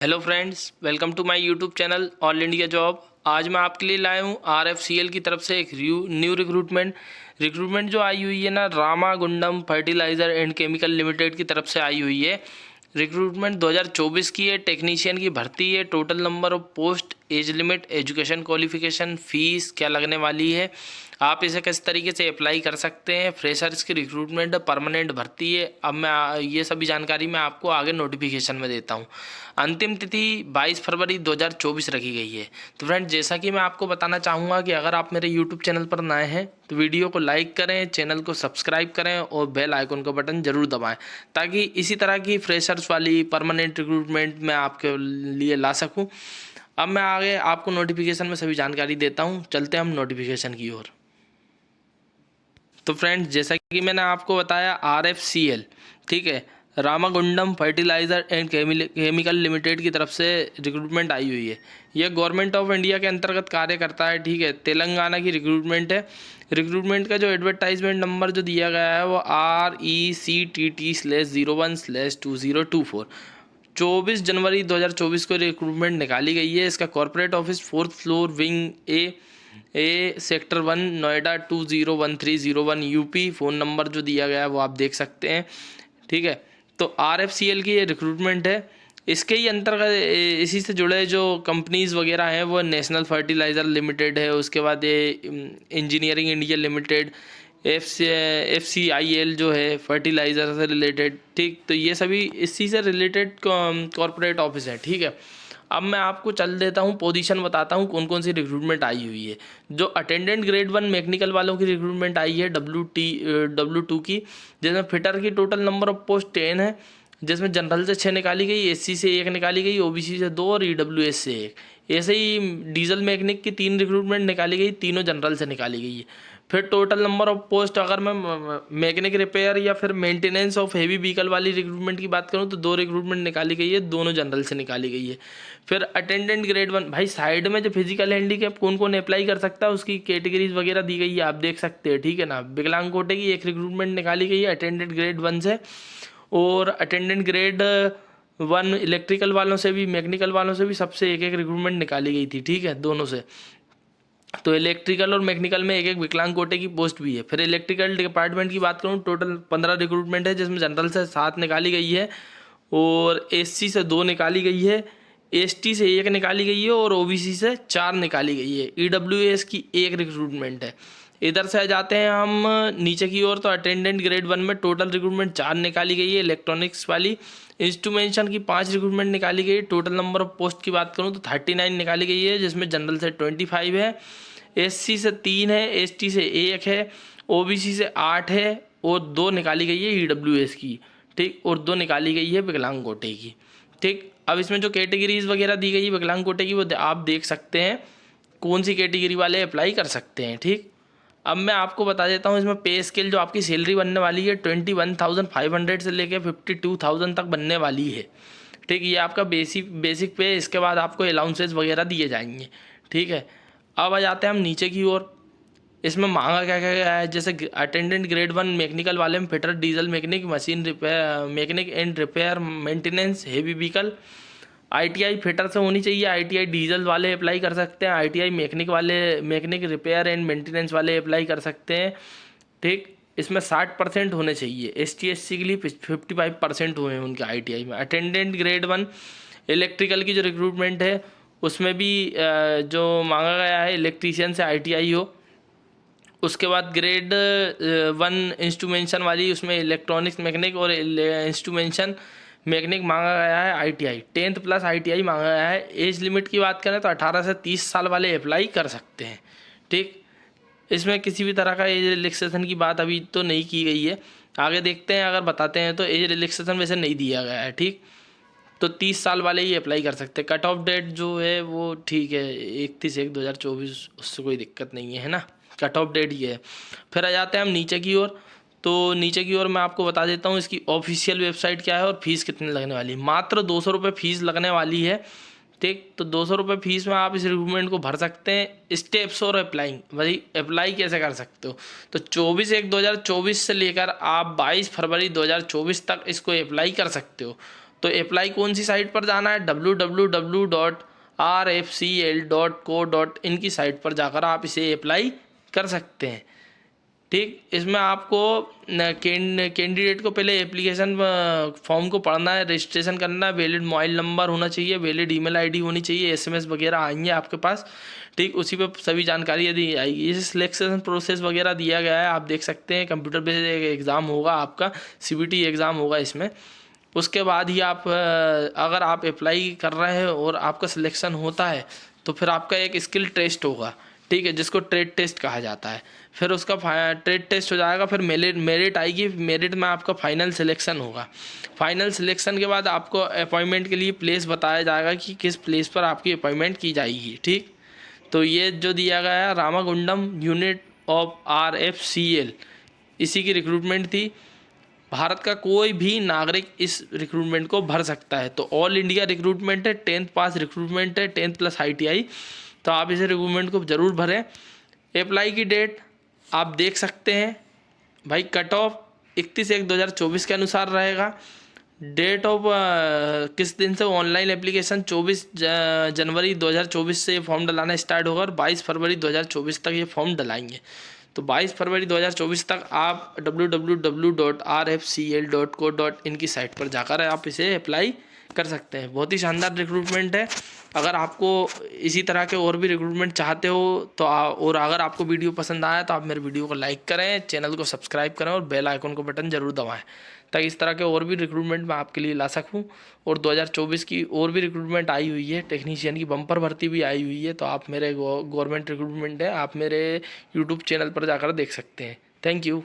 Hello friends, welcome to my YouTube channel all India job. आज मैं आपके लिए लाया हूँ आरएफसीएल की तरफ से एक न्यू रिक्रूटमेंट जो आई हुई है ना, Ramagundam fertiliser and chemical limited की तरफ से आई हुई है। रिक्रूटमेंट 2024 की है, टेक्नीशियन की भर्ती है। Total number of post, age limit, education qualification, fees क्या लगने वाली है, आप इसे किस तरीके से अप्लाई कर सकते हैं। फ्रेशर्स की रिक्रूटमेंट, परमानेंट भर्ती है। अब मैं ये सभी जानकारी मैं आपको आगे नोटिफिकेशन में देता हूँ। अंतिम तिथि 22 फरवरी 2024 रखी गई है। तो फ्रेंड, जैसा कि मैं आपको बताना चाहूँगा कि अगर आप मेरे यूट्यूब चैनल पर नए हैं तो वीडियो को लाइक करें, चैनल को सब्सक्राइब करें और बेल आइकन का बटन ज़रूर दबाएं, ताकि इसी तरह की फ्रेशर्स वाली परमानेंट रिक्रूटमेंट मैं आपके लिए ला सकूं। अब मैं आगे आपको नोटिफिकेशन में सभी जानकारी देता हूं। चलते हैं हम नोटिफिकेशन की ओर। तो फ्रेंड्स, जैसा कि मैंने आपको बताया, आरएफसीएल, ठीक है, Ramagundam fertiliser and chemical limited की तरफ से रिक्रूटमेंट आई हुई है। यह गवर्नमेंट ऑफ इंडिया के अंतर्गत कार्य करता है, ठीक है। तेलंगाना की रिक्रूटमेंट है। रिक्रूटमेंट का जो एडवर्टाइजमेंट नंबर जो दिया गया है वो RECTT/01/2024 24 जनवरी 2024 को रिक्रूटमेंट निकाली गई है। इसका corporate office 4th floor, wing A sector 1, Noida 201301 UP. Phone number जो दिया गया है वो आप देख सकते हैं, ठीक है। तो आरएफसीएल की ये रिक्रूटमेंट है। इसके ही अंतर्गत इसी से जुड़े जो कंपनीज़ वगैरह हैं वो नेशनल फर्टिलाइज़र लिमिटेड है, उसके बाद ये इंजीनियरिंग इंडिया लिमिटेड, FCIL जो है फर्टिलाइज़र से रिलेटेड, ठीक। तो ये सभी इसी से रिलेटेड कॉर्पोरेट ऑफिस है, ठीक है। अब मैं आपको चल देता हूँ, पोजीशन बताता हूँ कौन कौन सी रिक्रूटमेंट आई हुई है। जो अटेंडेंट ग्रेड 1 मैकेनिकल वालों की रिक्रूटमेंट आई है W2 की, जिसमें फिटर की टोटल नंबर ऑफ पोस्ट 10 है, जिसमें जनरल से 6 निकाली गई, SC से 1 निकाली गई, OBC से 2 और EWS से 1। ऐसे ही डीजल मैकेनिक की 3 रिक्रूटमेंट निकाली गई, तीनों जनरल से निकाली गई है। फिर टोटल नंबर ऑफ पोस्ट, अगर मैं मैकेनिक रिपेयर या फिर मेंटेनेंस ऑफ हेवी व्हीकल वाली रिक्रूटमेंट की बात करूं तो 2 रिक्रूटमेंट निकाली गई है, दोनों जनरल से निकाली गई है। फिर अटेंडेंट ग्रेड 1, भाई साइड में जो फिजिकल हैंडीकैप कौन कौन अप्लाई कर सकता है उसकी कैटेगरीज वगैरह दी गई है, आप देख सकते हैं, ठीक है ना। विकलांग कोटे की एक रिक्रूटमेंट निकाली गई है अटेंडेंट ग्रेड 1 से, और अटेंडेंट ग्रेड 1 इलेक्ट्रिकल वालों से भी, मैकेनिकल वालों से भी सबसे एक एक रिक्रूटमेंट निकाली गई थी, ठीक है, दोनों से। तो इलेक्ट्रिकल और मैकेनिकल में एक एक विकलांग कोटे की पोस्ट भी है। फिर इलेक्ट्रिकल डिपार्टमेंट की बात करूँ, टोटल 15 रिक्रूटमेंट है, जिसमें जनरल से 7 निकाली गई है और SC से 2 निकाली गई है, ST से 1 निकाली गई है और OBC से 4 निकाली गई है। EWS की 1 रिक्रूटमेंट है। इधर से आ जाते हैं हम नीचे की ओर, तो अटेंडेंट ग्रेड 1 में टोटल रिक्रूटमेंट 4 निकाली गई है इलेक्ट्रॉनिक्स वाली। इंस्ट्रूमेंशन की 5 रिक्रूटमेंट निकाली गई। टोटल नंबर ऑफ पोस्ट की बात करूँ तो 39 निकाली गई है, जिसमें जनरल से 25 है, SC से 3 है, ST से 1 है, OBC से 8 है और 2 निकाली गई है EWS की, ठीक, और 2 निकाली गई है विकलांग कोटे की, ठीक। अब इसमें जो कैटेगरीज वगैरह दी गई है विकलांग कोटे की, वो आप देख सकते हैं कौन सी कैटेगरी वाले अप्लाई कर सकते हैं, ठीक। अब मैं आपको बता देता हूँ, इसमें पे स्केल जो आपकी सैलरी बनने वाली है 21,500 से लेकर 52,000 तक बनने वाली है, ठीक। ये आपका बेसिक पे। इसके बाद आपको अलाउंसेस वगैरह दिए जाएंगे, ठीक है। अब आ जाते हैं हम नीचे की ओर। इसमें मांगा क्या क्या गया है, जैसे अटेंडेंट ग्रेड 1 मैकेनिकल वाले में fitter, diesel mechanic, machine repair mechanic and repair maintenance heavy vehicle. ITI fitter से होनी चाहिए, ITI डीजल वाले अप्लाई कर सकते हैं, ITI मैकेनिक वाले, मैकेनिक रिपेयर एंड मेंटेनेंस वाले अप्लाई कर सकते हैं, ठीक। इसमें 60% होने चाहिए। ST SC के लिए 55% हुए हैं उनके ITI में। अटेंडेंट ग्रेड 1 इलेक्ट्रिकल की जो रिक्रूटमेंट है उसमें भी जो मांगा गया है इलेक्ट्रीशियन से ITI हो। उसके बाद ग्रेड 1 इंस्ट्रूमेंशन वाली, उसमें इलेक्ट्रॉनिक्स मैकेनिक और इंस्ट्रूमेंशन मैकेनिक मांगा गया है ITI 10th प्लस ITI मांगा गया है। एज लिमिट की बात करें तो 18 से 30 साल वाले अप्लाई कर सकते हैं, ठीक। इसमें किसी भी तरह का एज रिलैक्सेशन की बात अभी तो नहीं की गई है, आगे देखते हैं। अगर बताते हैं तो एज रिलैक्सेशन वैसे नहीं दिया गया है, ठीक। तो 30 साल वाले ही अप्लाई कर सकते हैं। कट ऑफ डेट जो है वो ठीक है 31/1/2024, उससे कोई दिक्कत नहीं है ना, कट ऑफ डेट ये है। फिर आ जाते हैं हम नीचे की ओर। तो नीचे की ओर मैं आपको बता देता हूँ इसकी ऑफिशियल वेबसाइट क्या है और फीस कितनी लगने वाली है। मात्र 200 रुपये फीस लगने वाली है, ठीक। तो 200 रुपये फीस में आप इस रिक्रूटमेंट को भर सकते हैं। स्टेप्स और अप्लाइंग, भाई अप्लाई कैसे कर सकते हो, तो 24/1/2024 से लेकर आप 22 फरवरी 2024 तक इसको अप्लाई कर सकते हो। तो अप्लाई कौन सी साइट पर जाना है, www.rfcl.co.in की साइट पर जाकर आप इसे अप्लाई कर सकते हैं। ठीक, इसमें आपको कैंडिडेट को पहले एप्लीकेशन फॉर्म को पढ़ना है, रजिस्ट्रेशन करना है, वैलिड मोबाइल नंबर होना चाहिए, वैलिड ईमेल आईडी होनी चाहिए, एसएमएस वगैरह आएंगे आपके पास। ठीक, उसी पे सभी जानकारी दी आएगी। इसे सिलेक्शन प्रोसेस वगैरह दिया गया है, आप देख सकते हैं। कंप्यूटर बेस्ड एग्ज़ाम होगा आपका, सीबीटी एग्ज़ाम होगा इसमें। उसके बाद ही आप अगर आप अप्लाई कर रहे हैं और आपका सिलेक्शन होता है तो फिर आपका एक स्किल टेस्ट होगा, ठीक है, जिसको ट्रेड टेस्ट कहा जाता है। फिर उसका ट्रेड टेस्ट हो जाएगा, फिर मेरिट आएगी, मेरिट में आपका फाइनल सिलेक्शन होगा। फाइनल सिलेक्शन के बाद आपको अपॉइंटमेंट के लिए प्लेस बताया जाएगा कि किस प्लेस पर आपकी अपॉइंटमेंट की जाएगी। ठीक, तो ये जो दिया गया है रामागुंडम यूनिट ऑफ RFCL, इसी की रिक्रूटमेंट थी। भारत का कोई भी नागरिक इस रिक्रूटमेंट को भर सकता है। तो ऑल इंडिया रिक्रूटमेंट है, 10th पास रिक्रूटमेंट है, 10th प्लस ITI। तो आप इस रिक्रूटमेंट को ज़रूर भरें। अप्लाई की डेट आप देख सकते हैं भाई, कट ऑफ 31/1/2024 के अनुसार रहेगा। डेट ऑफ किस दिन से ऑनलाइन एप्लीकेशन 24 जनवरी 2024 से ये फॉर्म डलाना स्टार्ट होगा और 22 फरवरी 2024 तक ये फॉर्म डलाएंगे। तो 22 फरवरी 2024 तक आप www.rfcl.co.in की साइट पर जाकर आप इसे अप्लाई कर सकते हैं। बहुत ही शानदार रिक्रूटमेंट है। अगर आपको इसी तरह के और भी रिक्रूटमेंट चाहते हो तो और अगर आपको वीडियो पसंद आया तो आप मेरे वीडियो को लाइक करें, चैनल को सब्सक्राइब करें और बेल आइकन को बटन ज़रूर दबाएं, ताकि इस तरह के और भी रिक्रूटमेंट मैं आपके लिए ला सकूं। और 2024 की और भी रिक्रूटमेंट आई हुई है, टेक्नीशियन की बम्पर भर्ती भी आई हुई है। तो आप मेरे गवर्नमेंट रिक्रूटमेंट है, आप मेरे यूट्यूब चैनल पर जाकर देख सकते हैं। Thank you.